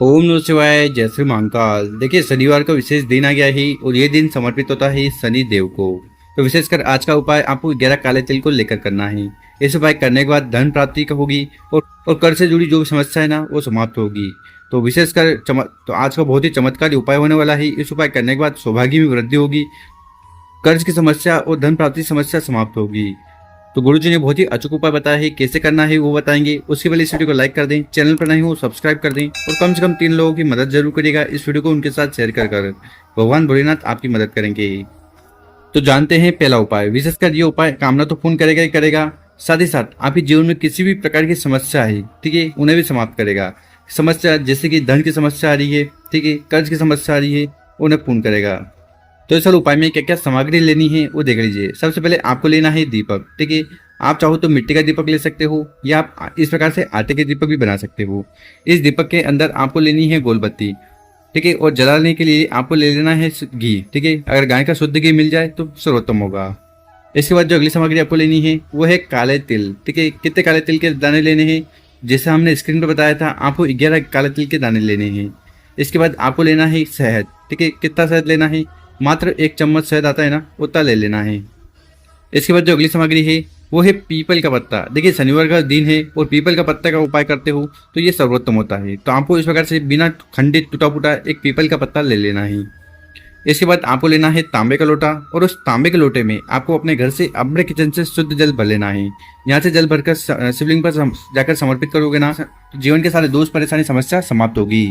ओम नमः शिवाय। जय श्री महाकाल। देखिए, शनिवार का विशेष दिन आ गया है और ये दिन समर्पित होता है शनि देव को। तो विशेषकर आज का उपाय आपको 11 काले तिल को लेकर करना है। इस उपाय करने के बाद धन प्राप्ति का होगी और कर से जुड़ी जो भी समस्या है ना, वो समाप्त होगी। तो विशेषकर तो आज का बहुत ही चमत्कारी उपाय होने वाला है। इस उपाय करने के बाद सौभाग्य में वृद्धि होगी, कर्ज की समस्या और धन प्राप्ति समस्या समाप्त होगी। तो गुरुजी ने बहुत ही अचूक उपाय बताया है, कैसे करना है वो बताएंगे। उसके पहले इस वीडियो को लाइक कर दें, चैनल पर नहीं हो सब्सक्राइब कर दें और कम से कम 3 लोगों की मदद जरूर करिएगा। इस वीडियो को उनके साथ शेयर कर भगवान भोलेनाथ आपकी मदद करेंगे। तो जानते हैं पहला उपाय। विशेषकर ये उपाय कामना तो पूर्ण करेगा ही करेगा, साथ ही साथ आपके जीवन में किसी भी प्रकार की समस्या है, ठीक है, उन्हें भी समाप्त करेगा। समस्या जैसे कि धन की समस्या आ रही है, ठीक है, कर्ज की समस्या आ रही है, उन्हें पूर्ण करेगा। तो इस उपाय में क्या क्या सामग्री लेनी है वो देख लीजिए। सबसे पहले आपको लेना है दीपक, ठीक है। आप चाहो तो मिट्टी का दीपक ले सकते हो या आप इस प्रकार से आटे के दीपक भी बना सकते हो। इस दीपक के अंदर आपको लेनी है गोलबत्ती, ठीक है, और जलाने के लिए आपको ले लेना है घी, ठीक है। अगर गाय का शुद्ध घी मिल जाए तो सर्वोत्तम होगा। इसके बाद जो अगली सामग्री आपको लेनी है वो है काले तिल, ठीक है। कितने काले तिल के दाने लेने हैं, जैसे हमने स्क्रीन पर बताया था, आपको 11 काले तिल के दाने लेने हैं। इसके बाद आपको लेना है शहद, ठीक है। कितना शहद लेना है, मात्र 1 चम्मच शहद आता है ना, उतना ले लेना है। इसके बाद जो अगली सामग्री है वो है पीपल का पत्ता। देखिए, शनिवार का दिन है और पीपल का पत्ता का उपाय करते हो तो ये सर्वोत्तम होता है। तो आपको इस प्रकार से बिना खंडित टूटा फूटा एक पीपल का पत्ता ले लेना है। इसके बाद आपको लेना है तांबे का लोटा और उस तांबे के लोटे में आपको अपने घर से अम्र किचन से शुद्ध जल भर लेना है। यहाँ से जल भरकर शिवलिंग पर जाकर समर्पित करोगे ना, तो जीवन के सारे दोष परेशानी समस्या समाप्त होगी।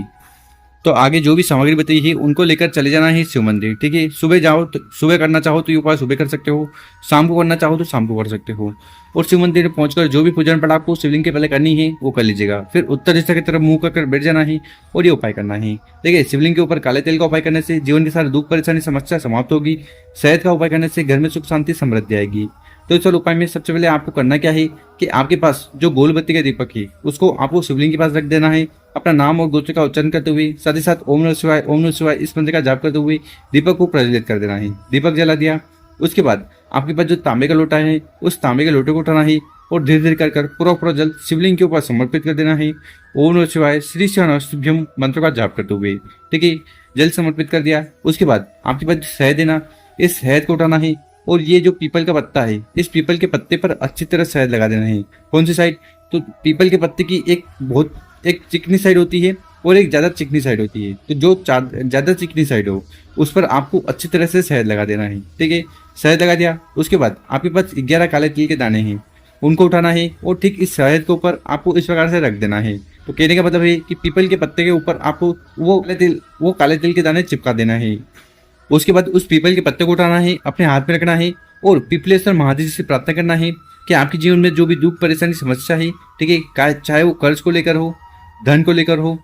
तो आगे जो भी सामग्री बताई है उनको लेकर चले जाना है शिव मंदिर, ठीक है। सुबह जाओ तो सुबह करना चाहो तो ये उपाय सुबह कर सकते हो, शाम को करना चाहो तो शाम को कर सकते हो। और शिव मंदिर पहुंचकर जो भी पूजन पाठ आपको शिवलिंग के पहले करनी है वो कर लीजिएगा। फिर उत्तर दिशा की तरफ मुंह कर बैठ जाना है और ये उपाय करना है। देखिए, शिवलिंग के ऊपर काले तेल का उपाय करने से जीवन के सारे दुख परेशानी समस्या समाप्त होगी। शहद का उपाय करने से घर में सुख शांति समृद्धि आएगी। तो चलो उपाय में सबसे पहले आपको करना क्या है कि आपके पास जो गोलबत्ती का दीपक है उसको आपको शिवलिंग के पास रख देना है। अपना नाम और गोत्र का उच्चारण करते हुए, साथ ही साथ ओम नमः शिवाय ओम नमः शिवाय इस मंत्र का जाप करते हुए दीपक को प्रज्वलित कर देना है। दीपक जला दिया, उसके बाद आपके पास जो तांबे का लोटा है उस तांबे के लोटे को उठाना है और धीरे धीरे कर पूरा जल शिवलिंग के ऊपर समर्पित कर देना है। ओम नमः शिवाय श्री शिवभ्यम मंत्र का जाप करते हुए, ठीक है, जल समर्पित कर दिया। उसके बाद आपके पास शहद है ना, इस शहद को उठाना है और ये जो पीपल का पत्ता है इस पीपल के पत्ते पर अच्छी तरह शहद लगा देना है। कौन सी साइड, तो पीपल के पत्ते की एक चिकनी साइड होती है और एक ज्यादा चिकनी साइड होती है। तो जो ज्यादा चिकनी साइड हो उस पर आपको अच्छी तरह से शहद लगा देना है, ठीक है। शहद लगा दिया, उसके बाद आपके पास 11 काले तिल के दाने हैं, उनको उठाना है और ठीक इस शहद के ऊपर आपको इस प्रकार से रख देना है। तो कहने का मतलब है कि पीपल के पत्ते के ऊपर आपको वो काले तिल के दाने चिपका देना है। उसके बाद उस पीपल के पत्ते को उठाना है, अपने हाथ में रखना है और पीपलेश्वर महादेव से प्रार्थना करना है कि आपके जीवन में जो भी दुख परेशानी समस्या है, ठीक है, चाहे वो कर्ज को लेकर हो, धन को लेकर हो,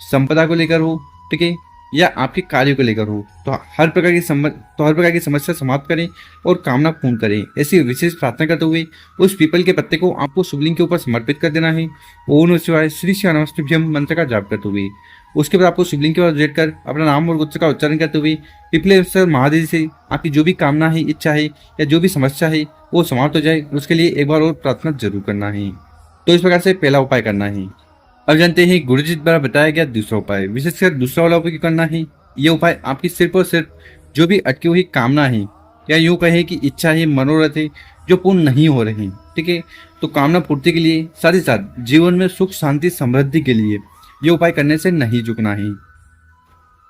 संपदा को लेकर हो, ठीक है, या आपके कार्य को लेकर हो, तो हर प्रकार की समस्या समाप्त करें और कामना पूर्ण करें। ऐसी विशेष प्रार्थना करते हुए उस पीपल के पत्ते को आपको शिवलिंग के ऊपर समर्पित कर देना है। ओम नमः शिवाय श्री शिवभ्यम मंत्र का जाप करते हुए उसके बाद आपको शिवलिंग के पास बैठकर अपना नाम और गोत्र का उच्चारण करते हुए पिपलेश्वर महादेव से आपकी जो भी कामना है, इच्छा है या जो भी समस्या है वो समाप्त हो जाए, उसके लिए एक बार और प्रार्थना जरूर करना है। तो इस प्रकार से पहला उपाय करना है। अब जानते हैं गुरुजी द्वारा बताया गया दूसरा उपाय। विशेषकर दूसरा वाला उपाय करना है। ये उपाय आपकी सिर्फ और सिर्फ जो भी अटकी हुई कामना है या यूं कहे कि इच्छा है, मनोरथ है, जो पूर्ण नहीं हो रहे, ठीक है, तो कामना पूर्ति के लिए, साथ ही साथ जीवन में सुख शांति समृद्धि के लिए ये उपाय करने से नहीं झुकना है।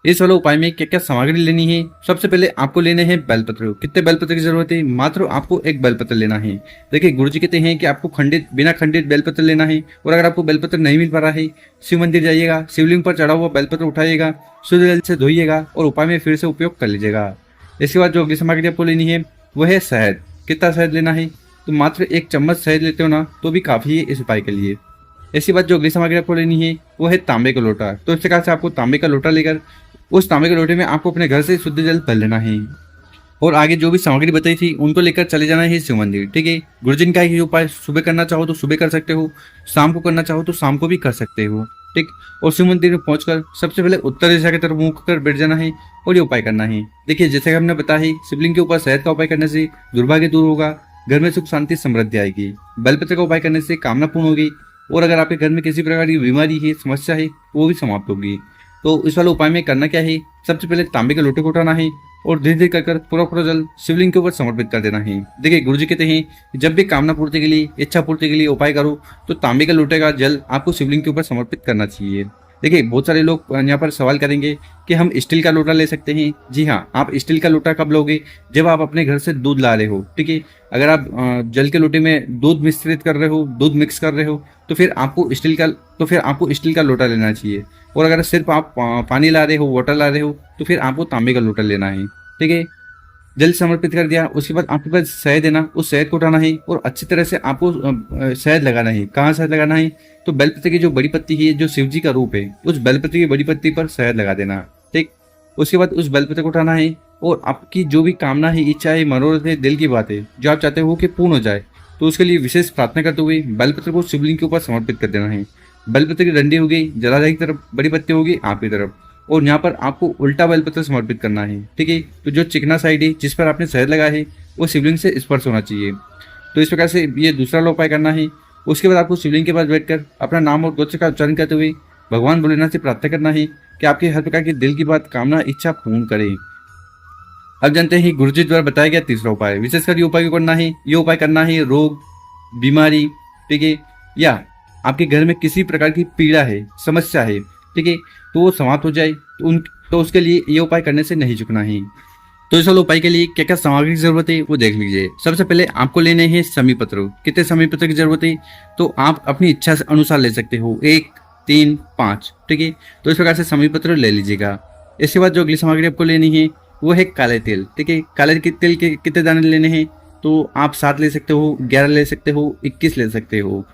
इस वाले उपाय में क्या क्या सामग्री लेनी है, सबसे पहले आपको लेने हैं बेलपत्र। कितने बेलपत्र की जरूरत है, मात्र आपको 1 बेलपत्र लेना है। देखिए, गुरुजी कहते हैं कि आपको बिना खंडित बेलपत्र लेना है। और अगर आपको बेलपत्र नहीं मिल पा रहा है, शिव मंदिर जाइएगा, शिवलिंग पर चढ़ा हुआ बेलपत्र उठाइएगा, शुद्ध जल से धोइएगा और उपाय में फिर से उपयोग कर लीजिएगा। इसके बाद जो अगली सामग्री आपको लेनी है वो है शहद। कितना शहद लेना है, तो मात्र 1 चम्मच शहद लेते हो ना तो भी काफी है इस उपाय के लिए। इसके बाद जो अगली सामग्री आपको लेनी है वो है तांबे का लोटा। तो इस प्रकार से आपको तांबे का लोटा लेकर उस तांबे के लोटे में आपको अपने घर से शुद्ध जल भर लेना है और आगे जो भी सामग्री बताई थी उनको लेकर चले जाना है शिव मंदिर, ठीक है। गुरुजन का ये उपाय सुबह करना चाहो तो सुबह कर सकते हो, शाम को करना चाहो तो शाम को भी कर सकते हो, ठीक। और शिव मंदिर में पहुंचकर सबसे पहले उत्तर दिशा की तरफ मुंह कर बैठ जाना है और ये उपाय करना है। देखिए, जैसे हमने बताया है, शिवलिंग के ऊपर शहद का उपाय करने से दुर्भाग्य दूर होगा, घर में सुख शांति समृद्धि आएगी। बेलपत्र का उपाय करने से कामना पूर्ण होगी, और अगर आपके घर में किसी प्रकार की बीमारी है, समस्या है, वो भी समाप्त होगी। तो इस वाले उपाय में करना क्या है, सबसे पहले तांबे के लोटे को उठाना है और धीरे धीरे कर पूरा पूरा जल शिवलिंग के ऊपर समर्पित कर देना है। देखिए गुरु जी कहते हैं कि जब भी कामना पूर्ति के लिए, इच्छा पूर्ति के लिए उपाय करो तो तांबे के लोटे का जल आपको शिवलिंग के ऊपर समर्पित करना चाहिए। देखिए बहुत सारे लोग यहाँ पर सवाल करेंगे कि हम स्टील का लोटा ले सकते हैं। जी हाँ, आप स्टील का लोटा कब लोगे, जब आप अपने घर से दूध ला रहे हो। ठीक है, अगर आप जल के लोटे में दूध मिश्रित कर रहे हो, दूध मिक्स कर रहे हो, तो फिर आपको स्टील का लोटा लेना चाहिए। और अगर सिर्फ आप पानी ला रहे हो, वाटर ला रहे हो, तो फिर आपको तांबे का लोटा लेना है। ठीक है, जल समर्पित कर दिया, उसके बाद आपके पास शहद है ना, उस शहद को उठाना है और अच्छी तरह से आपको शहद लगाना है। कहाँ शहद लगाना है, तो बेलपत्र की जो बड़ी पत्ती है, जो शिव जी का रूप है, उस बेलपत्र की बड़ी पत्ती पर शहद लगा देना। ठीक, उसके बाद उस बेलपत्र को उठाना है और आपकी जो भी कामना है, इच्छा है, मनोरथ है, दिल की बात है, जो आप चाहते हो कि पूर्ण हो जाए, तो उसके लिए विशेष प्रार्थना करते हुए बेलपत्र को शिवलिंग के ऊपर समर्पित कर देना है। बेलपत्र की डंडी हो गई, जलाधारी की तरफ, बड़ी पत्ती होगी आपकी तरफ, और यहाँ पर आपको उल्टा बेलपत्र समर्पित करना है। ठीक है, तो जो चिकना साइड है जिस पर आपने शहद लगाया है वो शिवलिंग से स्पर्श होना चाहिए। तो इस प्रकार से ये दूसरा उपाय करना है। उसके बाद आपको शिवलिंग के पास बैठकर अपना नाम और गोत्र का उच्चारण करते हुए भगवान भोलेनाथ से प्रार्थना करना है कि आपके हर प्रकार की दिल की बात, कामना, इच्छा पूर्ण करें। अब जानते हैं गुरु जी द्वारा बताया गया तीसरा उपाय। विशेषकर ये उपाय क्यों करना है, ये उपाय करना है रोग, बीमारी, ठीक है, या आपके घर में किसी प्रकार की पीड़ा है, समस्या है, ठीक है, तो वो समाप्त हो जाए, तो उसके लिए ये उपाय करने से नहीं झुकना है। तो इस वाले उपाय के लिए क्या क्या सामग्री की जरूरत है वो देख लीजिए। सबसे पहले आपको लेने हैं समी पत्र। कितने समी पत्र की जरूरत है, तो आप अपनी इच्छा से अनुसार ले सकते हो, 1, 3, 5। ठीक है, तो इस प्रकार से समी पत्र ले लीजिएगा। इसके बाद जो अगली सामग्री आपको लेनी है वो है काले तिल। ठीक है, काले तिल के कितने दाने लेने हैं, तो आप 7 ले सकते हो, 11 ले सकते हो, 21 ले सकते हो।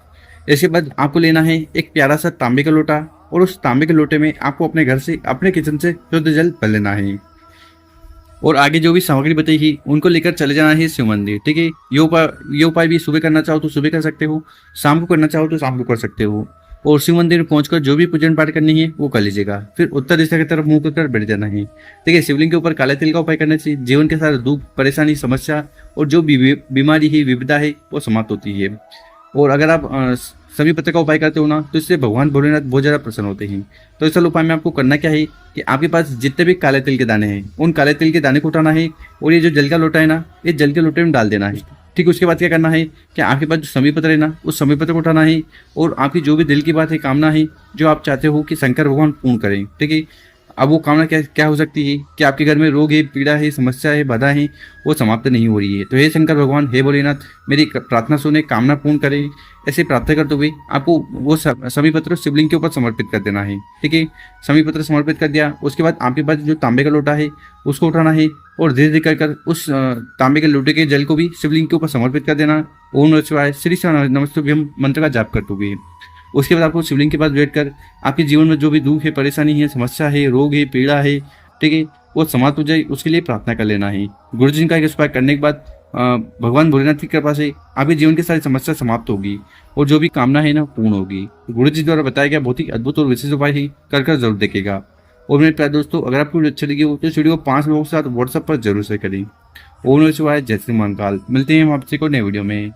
इसके बाद आपको लेना है एक प्यारा सा तांबे का लोटा और उस तांबे के लोटे में आपको अपने घर से, अपने किचन से शुद्ध जल भर लेना है। और आगे जो भी सामग्री बताई उनको लेकर चले जाना है शिव मंदिर। ठीक है, ये उपाय भी सुबह करना चाहो तो सुबह कर सकते हो, शाम को करना चाहो तो शाम को कर सकते हो। और शिव मंदिर में पहुंचकर जो भी पूजन पाठ करनी है वो कर लीजिएगा। फिर उत्तर दिशा की तरफ मुंह कर बैठ जाना है। ठीक है, शिवलिंग के ऊपर काले तिल का उपाय करना चाहिए। जीवन के सारे दुख, परेशानी, समस्या और जो भी बीमारी है, विविधता है, वो समाप्त होती है। और अगर आप सभी पत्र का उपाय करते हो ना, तो इससे भगवान भोलेनाथ बहुत ज़्यादा प्रसन्न होते हैं। तो इस उपाय में आपको करना क्या है कि आपके पास जितने भी काले तिल के दाने हैं, उन काले तिल के दाने को उठाना है और ये जो जल का लोटा है ना, ये जल के लोटे में डाल देना है। ठीक, उसके बाद क्या करना है कि आपके पास जो समी पत्र है ना, उस समी पत्र को उठाना है और आपकी जो भी दिल की बात है, कामना है, जो आप चाहते हो कि शंकर भगवान पूर्ण करें। ठीक है, अब वो कामना क्या क्या हो सकती है कि आपके घर में रोग है, पीड़ा है, समस्या है, बाधा है, वो समाप्त नहीं हो रही है। तो हे शंकर भगवान, हे भोलेनाथ, मेरी प्रार्थना सुने, कामना पूर्ण करें। ऐसे प्रार्थना करते हुए आपको वो सभी पत्र शिवलिंग के ऊपर समर्पित कर देना है। ठीक है, सभी पत्र समर्पित कर दिया, उसके बाद आपके पास जो तांबे का लोटा है उसको उठाना है और धीरे धीरे कर उस तांबे के लोटे के जल को भी शिवलिंग के ऊपर समर्पित कर देना। ओम नमः शिवाय, श्री नमस्तुभ्यम मंत्र का जाप करते हुए उसके बाद आपको शिवलिंग के पास बैठकर आपके जीवन में जो भी दुख है, परेशानी है, समस्या है, रोग है, पीड़ा है, ठीक है, वो समाप्त हो जाए, उसके लिए प्रार्थना कर लेना है। गुरु जी का उपाय करने के बाद भगवान भोलेनाथ की कृपा से आपके जीवन की सारी समस्या समाप्त होगी और जो भी कामना है ना पूर्ण होगी। गुरु जी द्वारा बताया गया बहुत ही अद्भुत और विशेष उपाय है, कर जरूर देखेगा। और मेरे प्यारे दोस्तों, अगर आपको वीडियो अच्छी लगी हो तो इस वीडियो को 5 लोगों के साथ व्हाट्सएप पर जरूर शेयर करें। ओम नमः शिवाय, जय श्री महाकाल। मिलते हैं हम आपसे को नए वीडियो में।